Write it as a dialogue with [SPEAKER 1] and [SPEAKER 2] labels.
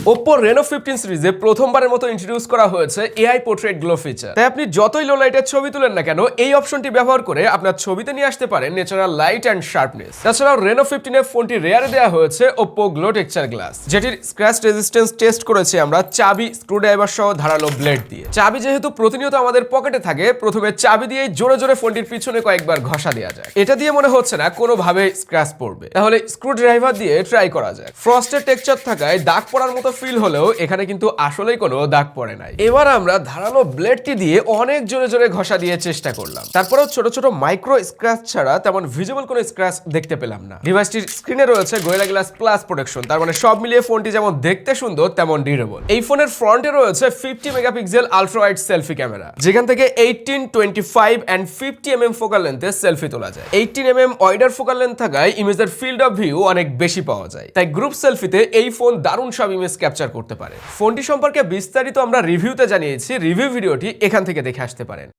[SPEAKER 1] Oppo Reno 15 সিরিজে প্রথমবারের মতো ইন্ট্রোডিউস করা হয়েছে AI পোর্ট্রেট গ্লো ফিচার। তাই আপনি যতই লো লাইটের ছবি তুলেন না কেন, এই অপশনটি ব্যবহার করে আপনার ছবিতে নিয়ে আসতে পারেন ন্যাচারাল লাইট অ্যান্ড শার্পনেস। তাছাড়াও Reno 15 এর ফোনটি রেয়ারে দেওয়া হয়েছে Oppo গ্লো টেক্সচার গ্লাস, যেটির স্ক্র্যাচ রেজিস্ট্যান্স টেস্ট করেছি আমরা চাবি, স্ক্রুড্রাইভার সহ ধারালো ব্লেড দিয়ে। চাবি যেহেতু প্রতিনিয়ত আমাদের পকেটে থাকে, প্রথমে চাবি দিয়েই জোরে জোরে ফোনটির পিছনে কয়েকবার ঘষা দেওয়া যায়। এটা দিয়ে মনে হচ্ছে না কোনোভাবে স্ক্র্যাচ পড়বে, তাহলে স্ক্রুড্রাইভার দিয়ে ট্রাই করা যায়। ফ্রস্টের টেক্সচার থাকায় দাগ পড়ার মতো ফিল হলেও এখানে কিন্তু আসলেই কোনো দাগ পড়ে নাই। এবার আমরা ধারালো ব্লেডটি দিয়ে অনেক জোরে জোরে ঘষা দিয়ে চেষ্টা করলাম, তারপরেও ছোট ছোট মাইক্রো স্ক্র্যাচ ছাড়া তেমন ভিজিবল কোনো স্ক্র্যাচ দেখতে পেলাম না। ডিভাইসটির স্ক্রিনে রয়েছে গোরিলা গ্লাস প্লাস প্রোটেকশন, তার মানে সব মিলিয়ে ফোনটি যেমন দেখতে সুন্দর তেমন ডিউরেবল। এই ফোনের ফ্রন্টে রয়েছে 50 megapixel ultra wide selfie camera, যেখান থেকে 18, 25 এন্ড 50 mm ফোকাল লেন্থে সেলফি তোলা যায়। 18 mm ওয়াইডার ফোকাল লেন্থ থাকায় ইমেজের ফিল্ড অফ ভিউ অনেক বেশি পাওয়া যায়, তাই গ্রুপ সেলফিতে এই ফোন দারুণ সব ইমেজ ক্যাপচার করতে পারে। ফোনটি সম্পর্কে বিস্তারিত আমরা রিভিউতে জানিয়েছি, রিভিউ ভিডিওটি এখান থেকে দেখে আসতে পারেন।